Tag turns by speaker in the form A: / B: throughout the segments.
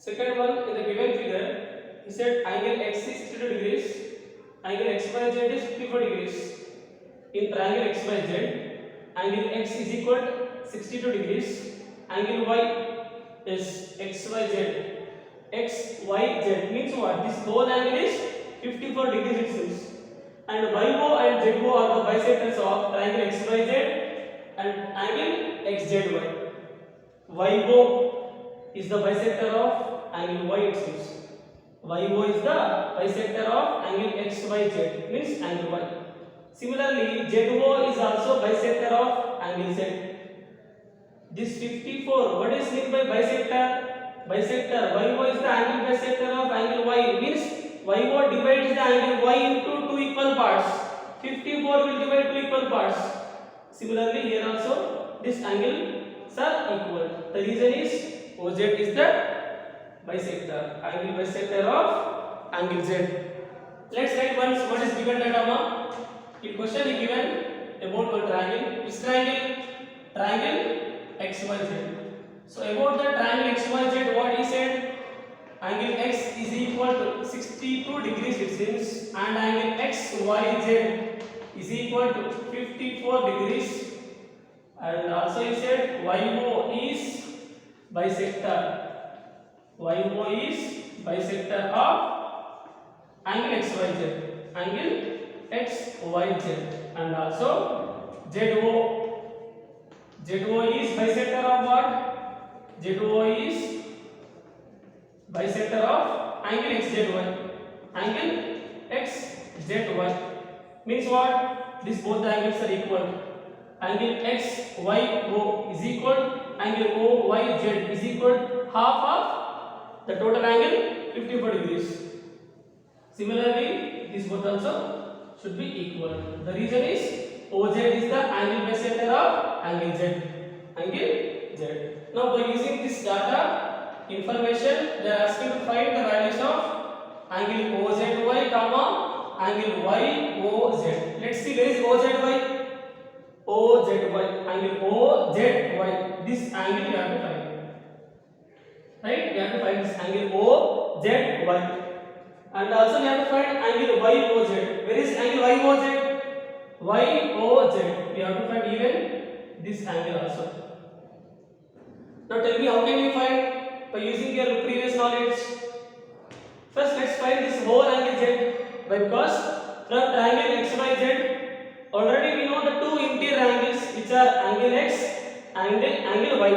A: Second one, in the given figure, he said angle x is 62 degrees, angle xyz is 54 degrees. In triangle xyz, angle x is equal to 62 degrees, angle y is xyz. xyz means what? This whole angle is 54 degrees it seems. And YO and ZO are the bisectors of triangle xyz and angle xzy. YO is the bisector of angle y it seems. YO is the bisector of angle xyz means angle y. Similarly, ZO is also bisector of angle z. This 54, what is meant by bisector? Bisector, YO is the angle bisector of angle y means YO divides the angle y into two equal parts. 54 will divide two equal parts. Similarly, here also this angles are equal. The reason is OZ is the bisector, angle bisector of angle Z. Let's write once what is given data. In question is given about one triangle. This triangle? Triangle XYZ. So about the triangle XYZ, what he said? Angle x is equal to 62 degrees it seems, and angle XYZ is equal to 54 degrees. And also he said YO is bisector. YO is bisector of angle XYZ. Angle XYZ. And also ZO. ZO is bisector of what? ZO is bisector of angle XZY. Angle XZY means what? These both angles are equal. Angle XYO is equal. Angle OYZ is equal half of the total angle 54 degrees. Similarly, these both also should be equal. The reason is OZ is the angle bisector of angle Z. Angle Z. Now by using this data information, they are asking to find the values of angle OZY comma angle YOZ. Let's see where is OZY. OZY, angle OZY. This angle you have to find. Right? You have to find this angle OZY. And also we have to find angle YOZ. Where is angle YOZ? YOZ. We have to find even this angle also. Now tell me, how can you find by using your previous knowledge? First let's find this whole angle Z. Why? Because from triangle XYZ already we know the two interior angles which are angle X and angle Y.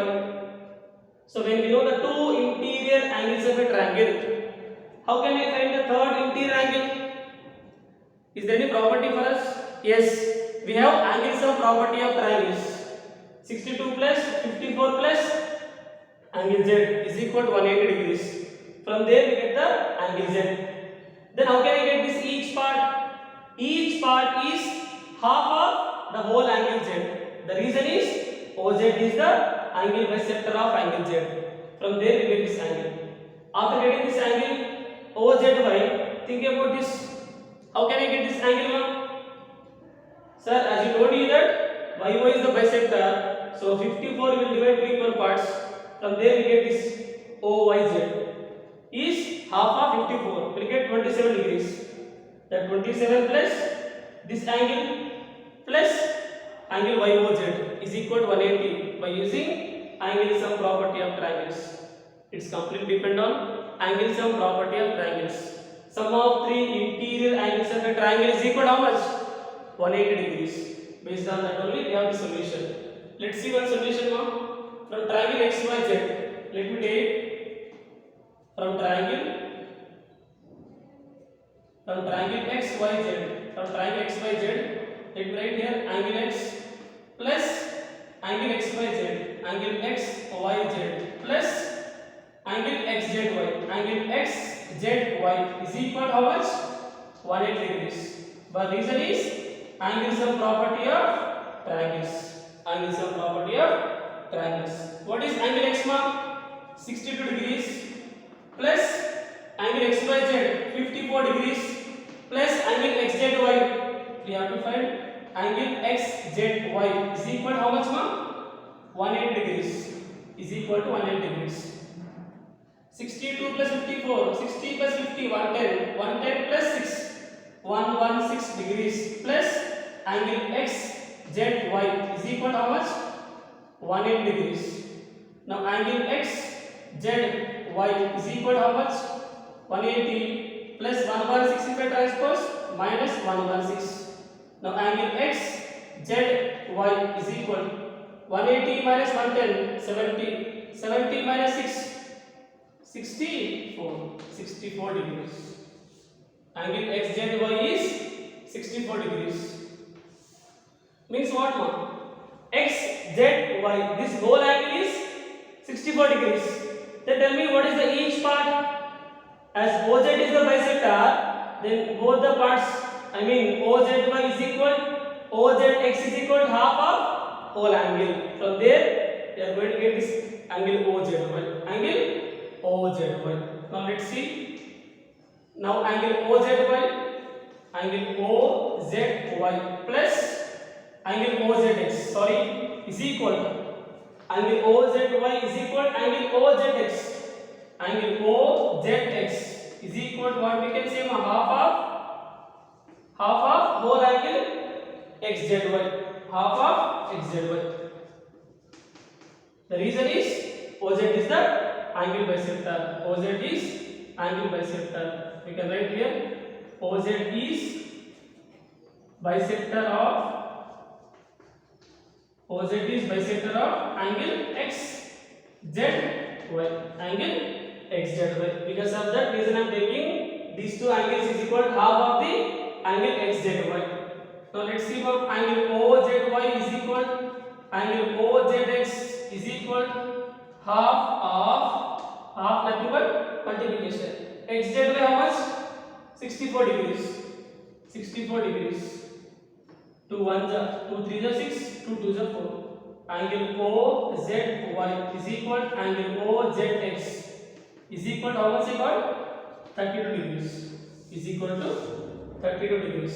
A: So when we know the two interior angles of a triangle, how can I find the third interior angle? Is there any property for us? Yes, we have angle sum property of triangles. 62 plus 54 plus angle Z is equal to 180 degrees. From there we get the angle Z. Then how can I get this each part? Each part is half of the whole angle Z. The reason is OZ is the angle bisector of angle Z. From there we get this angle. After getting this angle OZY, think about this. How can I get this angle now? Sir, as you told you that YO is the bisector, so 54 will divide to equal parts. From there we get this OYZ is half of 54. We will get 27 degrees. That 27 plus this angle plus angle YOZ is equal to 180 by using angle sum property of triangles. It's completely depend on angle sum property of triangles. Sum of three interior angles of a triangle is equal to how much? 180 degrees. Based on that only we have the solution. Let's see one solution now. From triangle XYZ, let me take from triangle XYZ. From triangle XYZ, let me write here angle X plus angle XYZ, angle XYZ plus angle XZY. Angle XZY is equal to how much? 180 degrees. But reason is angle sum property of triangles. Angle sum property of triangles. What is angle X mark? 62 degrees plus angle XYZ 54 degrees plus angle XZY. We have to find angle XZY is equal to how much mark? 180 degrees. Is equal to 180 degrees. 62 plus 54, 60 plus 50, 110, 110 plus 6, 116 degrees plus angle x z y is equal to how much? 180 degrees. Now angle x z y is equal to how much? 180 plus 116 transpose minus 116. Now angle x z y is equal 180 minus 110, 70, 70 minus 6, 64 degrees. Angle x z y is 64 degrees. Means what, ma? X z y, this whole angle is 64 degrees. Then tell me what is the each part? As OZ is the bisector, then both the parts, I mean OZY is equal, OZX is equal to half of whole angle. From there, we are going to get this angle OZY. Angle OZY. Now let's see. Now angle OZY plus angle OZX, sorry, is equal to angle OZY is equal to angle OZX. Angle OZX is equal to what we can say, half of whole angle XZY, half of XZY. The reason is OZ is the angle bisector. OZ is angle bisector. We can write here OZ is bisector of angle XZY, angle XZY. Because of that reason I am taking these two angles is equal to half of the angle XZY. Now let's see about angle OZY is equal to angle OZX is equal to half nothing but multiplication. XZY how much? 64 degrees. 64 degrees. 2 1 ja, 2 3 ja 6, 2 2 ja 4. Angle OZY is equal to angle OZX is equal to how much I got? 32 degrees. Is equal to 32 degrees.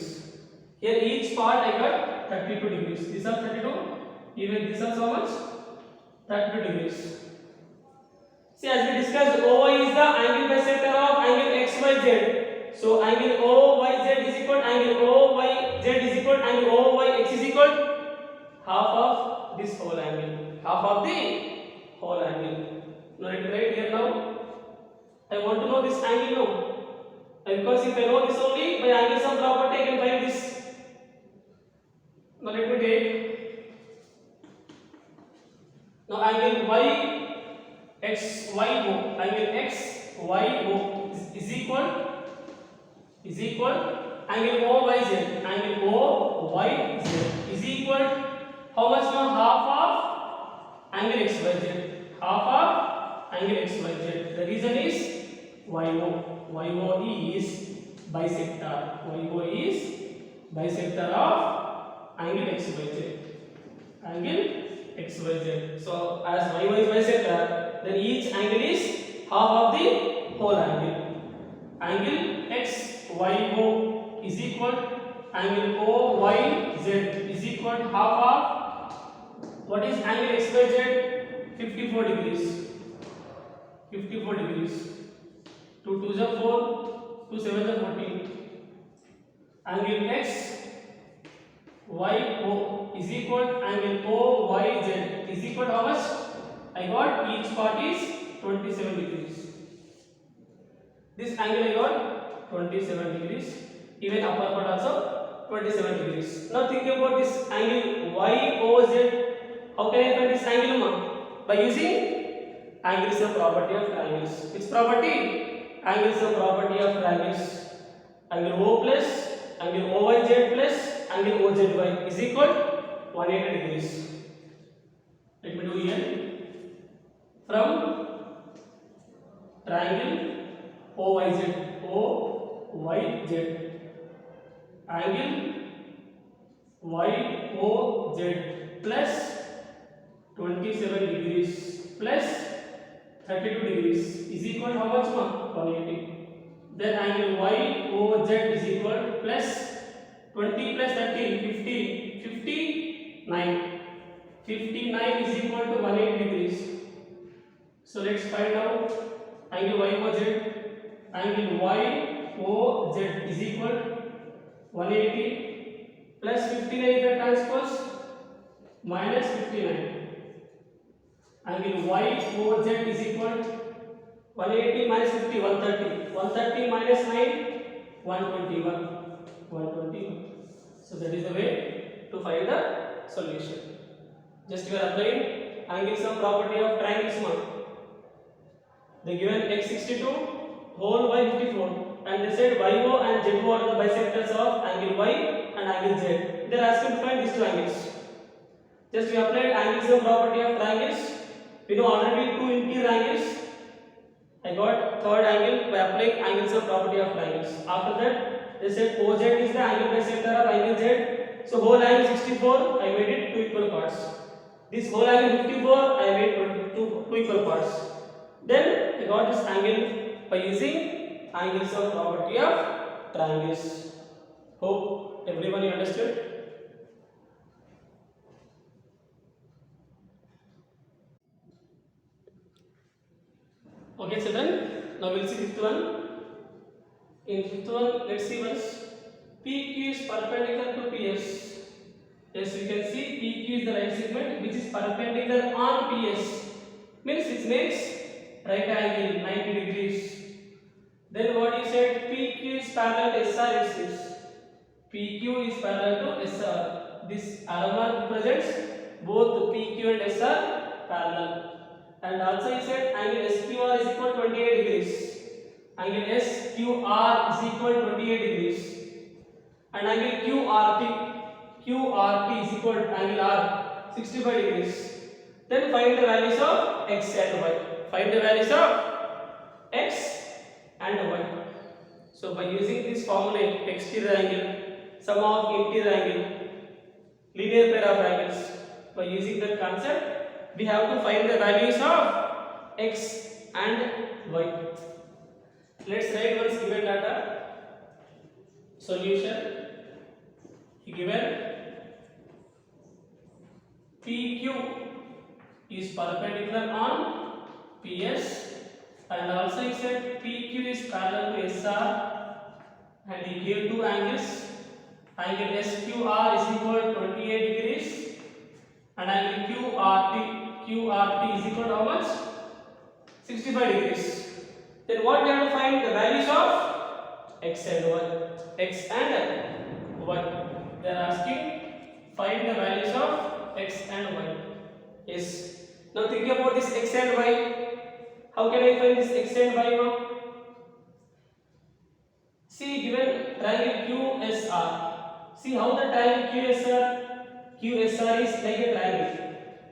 A: Here each part I got 32 degrees. This are 32. Even this is how much? 32 degrees. See, as we discussed, OY is the angle bisector of angle XYZ. So angle OYZ is equal to angle OYZ is equal to angle OYX is equal to half of this whole angle. Half of the whole angle. Now let me write here now. I want to know this angle now. Because if I know this only, by angle sum property I can find this. Now let me take. Now angle YXYO, angle XYO is equal angle OYZ, angle OYZ is equal how much now? Half of angle XYZ, half of angle XYZ. The reason is YO is bisector. YO is bisector of angle XYZ. Angle XYZ. So as YO is bisector, then each angle is half of the whole angle. Angle XYO is equal angle OYZ is equal to half of what is angle XYZ? 54 degrees. 54 degrees. 2 2 is 4, 2 7 is 14. Angle XYO is equal to angle OYZ is equal to how much? I got each part is 27 degrees. This angle I got 27 degrees. Even upper part also 27 degrees. Now think about this angle YOZ. How can I find this angle, ma? By using angle is a property of triangles. Which property? Angle is a property of triangles. Angle O plus angle OYZ plus angle OZY is equal to 180 degrees. Let me do here. From triangle OYZ, angle YOZ plus 27 degrees plus 32 degrees is equal to how much, ma? 180. Then angle YOZ is equal to plus 20 plus 30, 59. 59 is equal to 180 degrees. So let's find out angle YOZ is equal 180 plus 59 if I transpose minus 59. Angle YOZ is equal 180 minus 50 130. 130 minus 9 121. 121. So that is the way to find the solution. Just we are applying angle sum property of triangles. They given x62 whole y 54 and they said YO and ZO are the bisectors of angle Y and angle Z. They are asking to find these two angles. Just we applied angle sum property of triangles. We know already two interior angles. I got third angle by applying angle sum property of triangles. After that they said OZ is the angle bisector of angle Z. So whole angle 64 I made it two equal parts. This whole angle 54 I made two equal parts. Then I got this angle by using angle sum property of triangles. Hope everyone you understood. Okay children, now we will see fifth one. In fifth one, let's see once. PQ is perpendicular to PS. Yes, you can see PQ is the right segment which is perpendicular on PS. Means it makes right angle 90 degrees. Then what you said, PQ is parallel to SR is this. PQ is parallel to SR. This arrow mark represents both PQ and SR parallel. And also you said angle SQR is equal to 28 degrees. Angle SQR is equal to 28 degrees. And angle QRT is equal to angle R 65 degrees. Then find the values of X and Y. Find the values of X and Y. So by using this formula, exterior angle, sum of interior angle, linear pair of angles, by using that concept, we have to find the values of X and Y. Let's write once given data. Solution given PQ is perpendicular on PS and also he said PQ is parallel to SR and he gave two angles. Angle SQR is equal to 28 degrees and angle QRT is equal to how much? 65 degrees. Then what we have to find? The values of X and Y. X and Y. They are asking find the values of X and Y. Yes. Now think about this X and Y. How can I find this X and Y now? See given triangle QSR. See how the triangle QSR is like a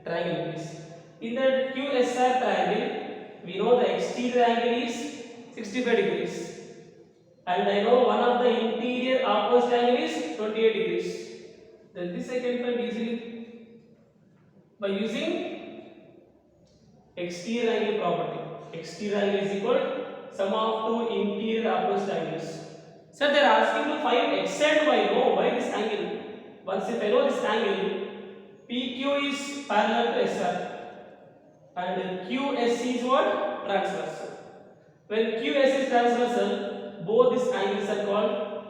A: triangle piece. In the QSR triangle, we know the exterior angle is 65 degrees. And I know one of the interior opposite angle is 28 degrees. Then this I can find easily by using exterior angle property. Exterior angle is equal to sum of two interior opposite angles. So they are asking to find X and Y. No, why this angle? Once if I know this angle, PQ is parallel to SR and QSC is what? Transversal. When QS is transversal, both these angles are called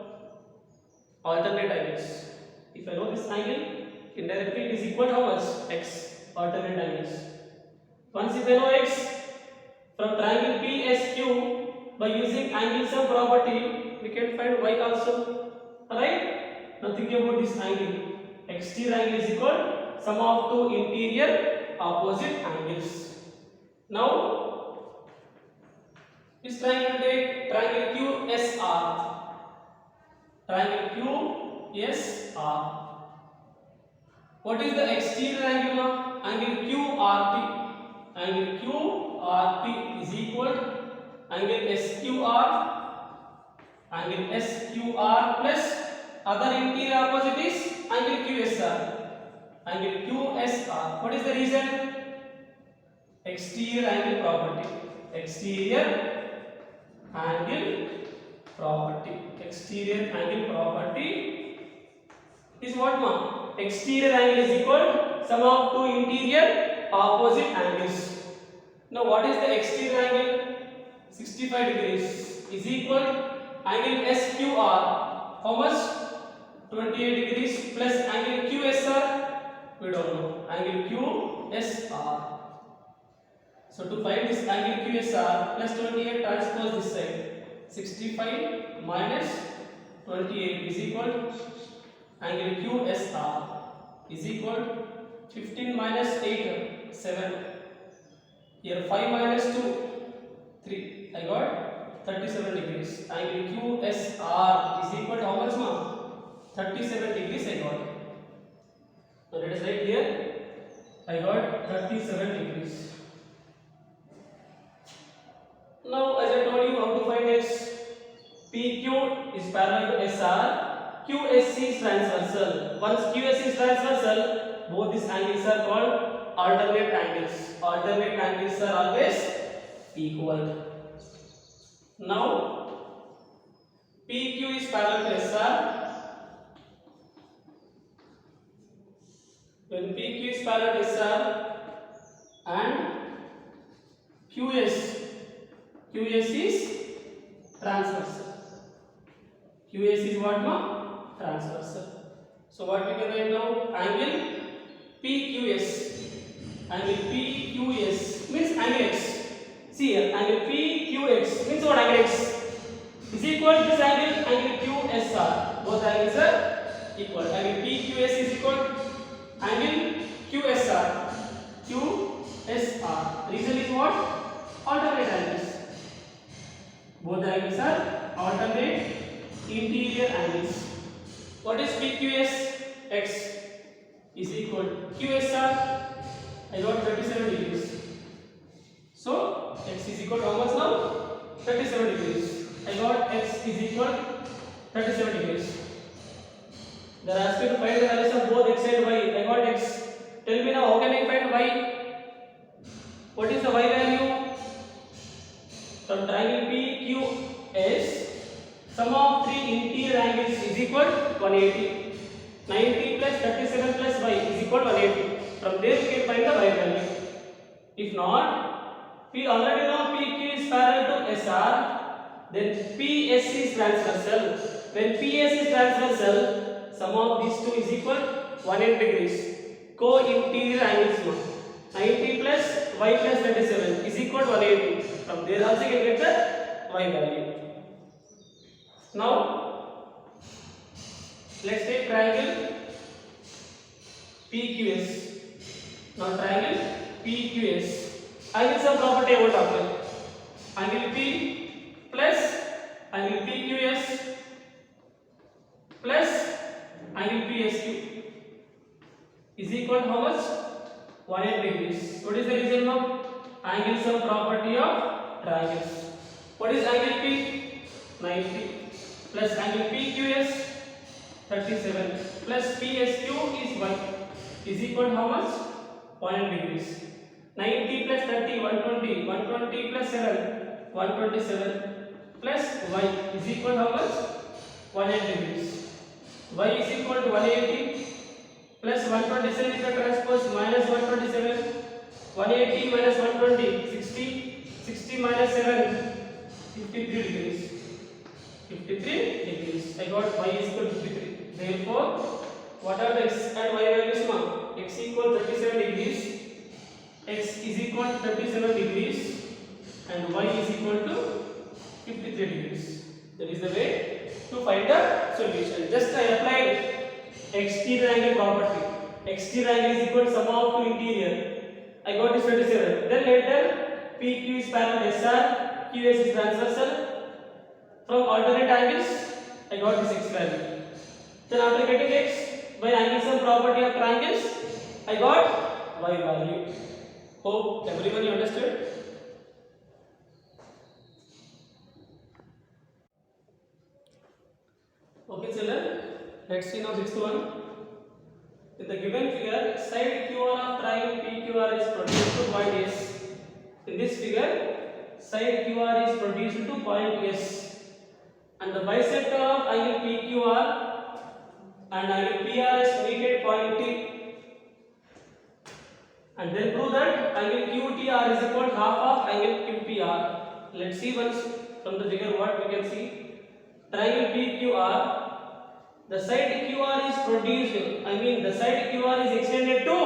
A: alternate angles. If I know this angle, indirectly it is equal to how much? X, alternate angles. Once if I know X, from triangle PSQ, by using angle sum property, we can find Y also. Alright? Now think about this angle. Exterior angle is equal to sum of two interior opposite angles. Now, this triangle take triangle QSR. Triangle QSR. What is the exterior angle now? Angle QRT. Angle QRT is equal to angle SQR plus other interior opposite is angle QSR. Angle QSR. What is the reason? Exterior angle property. Exterior angle property. Exterior angle property is what now? Exterior angle is equal to sum of two interior opposite angles. Now what is the exterior angle? 65 degrees is equal angle SQR. How much? 28 degrees plus angle QSR. We don't know. Angle QSR. So to find this angle QSR plus 28, transpose this side. 65 minus 28 is equal angle QSR is equal 15 minus 8 7. Here 5 minus 2 3. I got 37 degrees. Angle QSR is equal to how much, ma? 37 degrees I got. So let us write here. I got 37 degrees. Now as I told you how to find x. PQ is parallel to SR. QSC is transversal. Once QSC is transversal, both these angles are called alternate angles. Alternate angles are always equal. Now PQ is parallel to SR. When PQ is parallel to SR and QS is transversal. QS is what, ma? Transversal. So what we can write now? Angle PQS. Angle PQS means angle x. See here, angle PQX means what? Angle x is equal to this angle QSR. Both angles are equal. Angle PQS is equal to angle QSR. QSR. Reason is what? Alternate angles. Both angles are alternate interior angles. What is PQS? X is equal to QSR. I got 37 degrees. So x is equal to how much now? 37 degrees. I got x is equal to 37 degrees. They are asking to find the values of both x and y. I got x. Tell me now, how can I find y? What is the y value? From triangle PQS, sum of three interior angles is equal to 180. 90 plus 37 plus y is equal to 180. From there we can find the y value. If not, we already know PQ is parallel to SR, then PSC is transversal. When PS is transversal, sum of these two is equal to 180 degrees. Co-interior angles. 90 plus y plus 37 is equal to 180. From there also you can get the y value. Now let's take triangle PQS. Now triangle PQS. Angle sum property I want to apply. Angle P plus angle PQS plus angle PSQ is equal to how much? 180 degrees. What is the reason now? Angle sum property of triangles. What is angle P? 90 plus angle PQS 37 plus PSQ is 1 is equal to how much? 180 degrees. 90 plus 30 120. 120 plus 7 127 plus y is equal to how much? 180 degrees. Y is equal to 180 plus 127 is the transpose minus 127. 180 minus 120 60. 60 minus 7 53 degrees. 53 degrees. I got y is equal to 53. Therefore, what are the x and y values now? X equal 37 degrees. X is equal to 37 degrees and y is equal to 53 degrees. That is the way to find the solution. Just I applied exterior angle property. Exterior angle is equal to sum of two interior. I got this 27. Then later PQ is parallel to SR, QS is transversal. From alternate angles, I got this x value. Then after getting x by angle sum property of triangles, I got y value. Hope everyone you understood. Okay, children. Let's see now 6th one. In the given figure, side QR of triangle PQR is produced to point S. In this figure, side QR is produced to point S, and the bisector of angle PQR and angle PRS meet at point T. And then prove that angle QTR is equal to half of angle QPR. Let's see once from the figure what we can see. Triangle PQR. The side QR is produced. I mean the side QR is extended to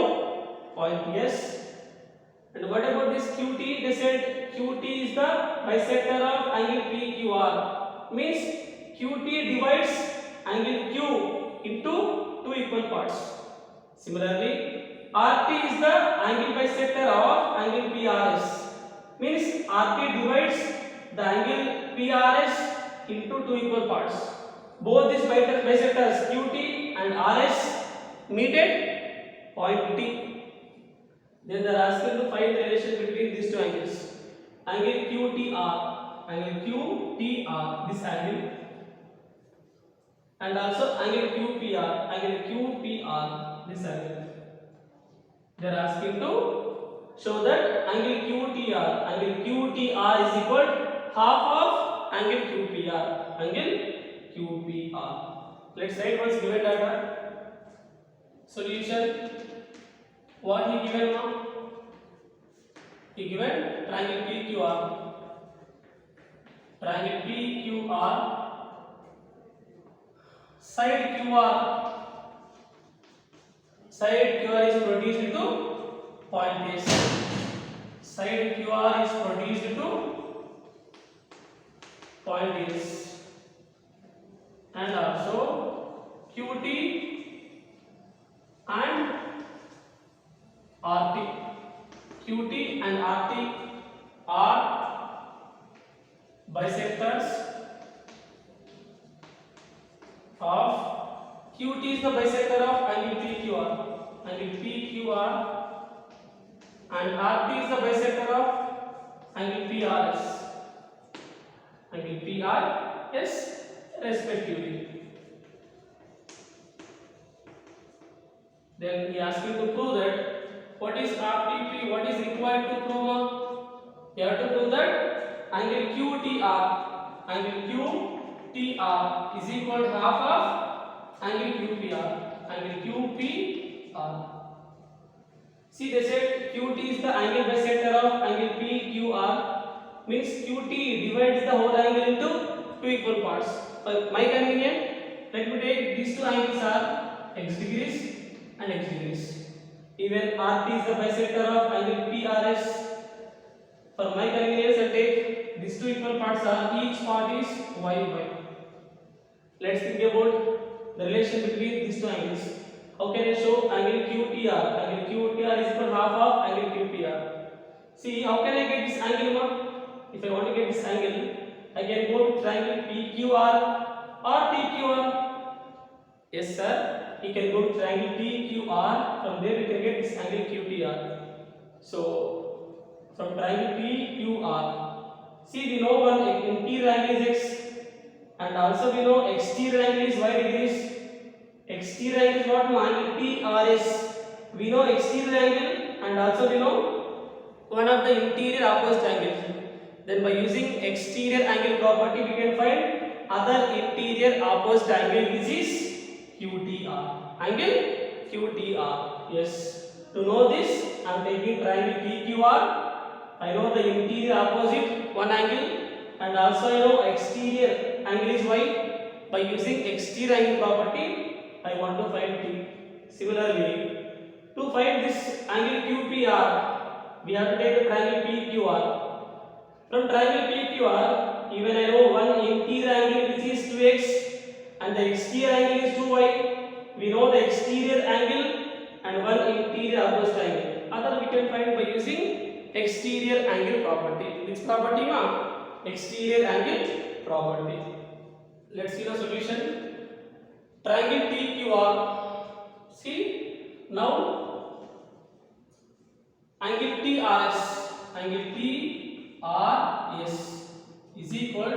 A: point S. And what about this QT? They said QT is the bisector of angle PQR. Means QT divides angle Q into two equal parts. Similarly, RT is the angle bisector of angle PRS. Means RT divides the angle PRS into two equal parts. Both these bisectors QT and RS meet at point T. Then they are asking to find the relation between these two angles. Angle QTR, this angle, and also angle QPR, this angle. They are asking to show that angle QTR is equal to half of angle QPR. Let's write once given data. Solution. What he given now? He given triangle PQR. Triangle PQR. Side QR is produced into point S. Side QR is produced into point S. And also QT and RT. QT and RT are bisectors of QT is the bisector of angle PQR, and RT is the bisector of angle PRS respectively. Then he asked me to prove that what is RTP, what is required to prove? You have to prove that angle QTR is equal to half of angle QPR. See, they said QT is the angle bisector of angle PQR, means QT divides the whole angle into two equal parts. For my convenience, let me take these two angles are x degrees and x degrees. Even RT is the bisector of angle PRS. For my convenience, I take these two equal parts are each part is y. Let's think about the relation between these two angles. How can I show angle QTR? Angle QTR is equal to half of angle QPR. See, how can I get this angle? If I want to get this angle, I can go to triangle PQR or TQR. Yes, sir. You can go to triangle PQR. From there, we can get this angle QTR. So, from triangle PQR, see, we know one interior angle is x, and also we know exterior angle is y degrees. Exterior angle is what? Angle PRS. We know exterior angle, and also we know one of the interior opposite angles. Then by using exterior angle property, we can find other interior opposite angle, which is QTR. Angle QTR. Yes. To know this, I am taking triangle PQR. I know the interior opposite one angle, and also I know exterior angle is y. By using exterior angle property, I want to find T. Similarly, to find this angle QPR, we have to take the triangle PQR. From triangle PQR, even I know one interior angle which is 2x and the exterior angle is 2y. We know the exterior angle and one interior opposite angle. Other we can find by using exterior angle property. Which property, ma? Exterior angle property. Let's see the solution. Triangle PQR. See, now angle TRS, angle TRS is equal to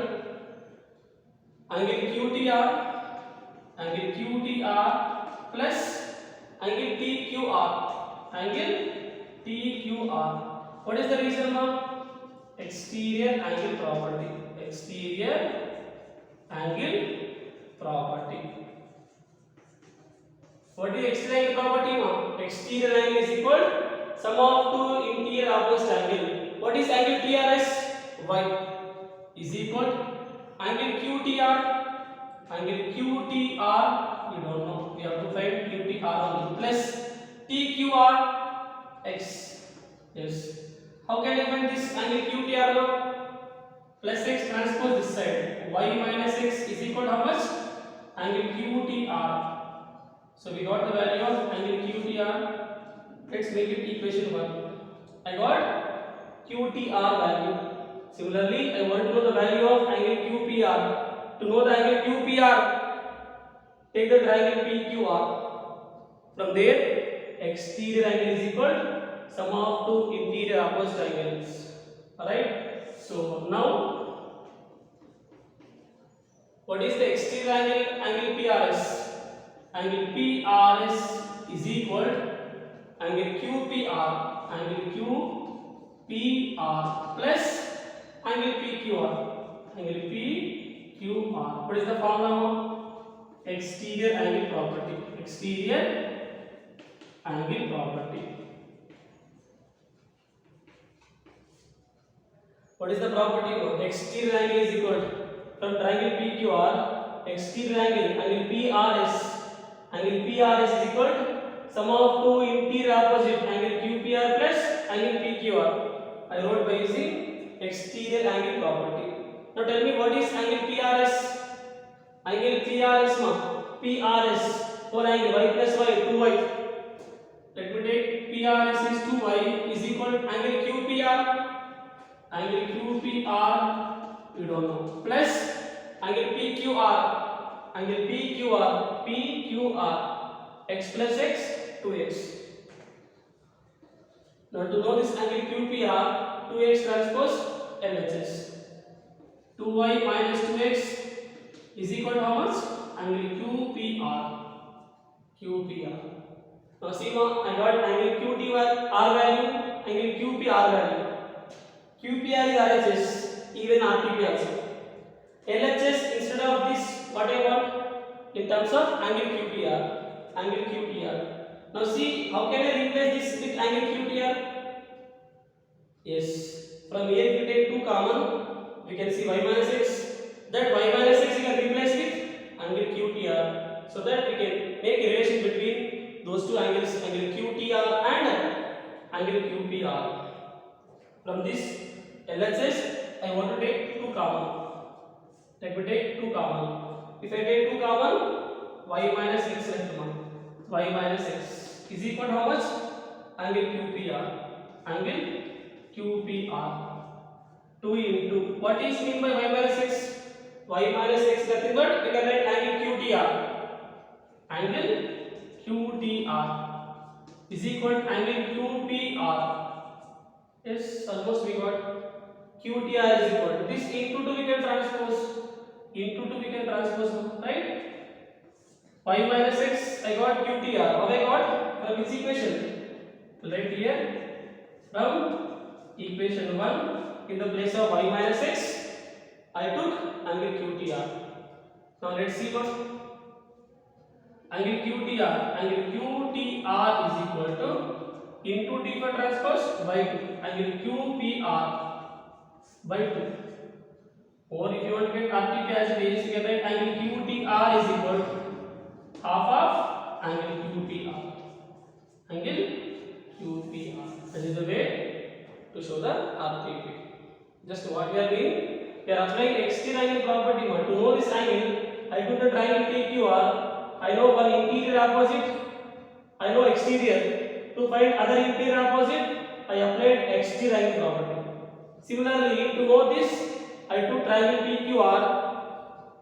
A: angle QTR plus angle TQR. What is the reason, ma'am? Exterior angle property. Exterior angle property. What is exterior angle property, ma'am? Exterior angle is equal to sum of two interior opposite angle. What is angle TRS? Y. is equal angle QTR. Angle QTR, you don't know, we have to find QTR only, plus TQR x. Yes. How can I find this angle QTR now? Plus x transpose this side. Y minus x is equal to how much? Angle QTR. So we got the value of angle QTR. Let's make it equation 1. I got QTR value. Similarly, I want to know the value of angle QPR. To know the angle QPR, take the triangle PQR. From there, exterior angle is equal to sum of two interior opposite angles. Alright? So now, what is the exterior angle? Angle PRS. Angle PRS is equal to angle QPR. Angle QPR plus angle PQR. Angle PQR. What is the formula? Exterior angle property. Exterior angle property. What is the property? Exterior angle is equal to, from triangle PQR, exterior angle PRS. Angle PRS is equal to sum of two interior opposite angle QPR plus angle PQR. I wrote by using exterior angle property. Now tell me what is angle PRS? Angle PRS PRS for angle y plus y 2y. Let me take PRS is 2y is equal to angle QPR. Angle QPR you don't know, plus angle PQR. Angle PQR x plus x 2x. Now to know this angle QPR, 2x transpose LHS. 2y minus 2x is equal to how much? Angle QPR. Now see now, I got angle QTR value, angle QPR value. QPR is RHS, even RTP also. LHS instead of this, what I want? In terms of angle QPR. Angle QPR. Now see, how can I replace this with angle QPR? Yes, from here if we take 2 common, we can see y minus x. That y minus x we can replace with angle QTR. So that we can make a relation between those two angles, angle QTR and angle QPR. From this LHS, I want to take 2 common. Let me take 2 common. If I take 2 common, y minus x left one. Y minus x is equal to how much? Angle QPR. Angle QPR. 2 into, what is mean by y minus x? Y minus x nothing but we can write angle QTR. Angle QTR is equal to angle QPR. Yes, almost we got QTR is equal to this into 2 we can transpose. Into 2 we can transpose, right? Y minus x I got QTR. How I got? From this equation. Right here. From equation 1, in the place of y minus x, I took angle QTR. Now let's see what angle QTR. Angle QTR is equal to into d for transpose by 2. Angle QPR by 2. Or if you want to get RTP as it is, you can write angle QTR is equal to half of angle QPR. Angle QPR. That is the way to show the RTP. Just what we are doing, we are applying exterior angle property. To know this angle, I took the triangle TQR. I know one interior opposite, I know exterior. To find other interior opposite, I applied exterior angle property. Similarly, to know this, I took triangle PQR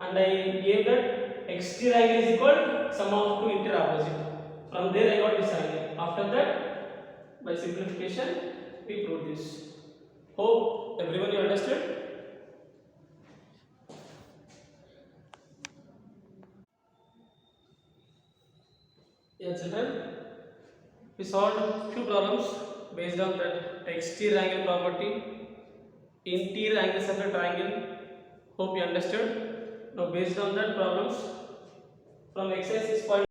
A: and I gave that exterior angle is equal to sum of two interior opposite. From there I got this angle. After that, by simplification, we proved this. Hope everyone you understood. Yeah, children, we solved few problems based on that exterior angle property, interior angles of a triangle. Hope you understood. Now based on that problems from exercise 6.1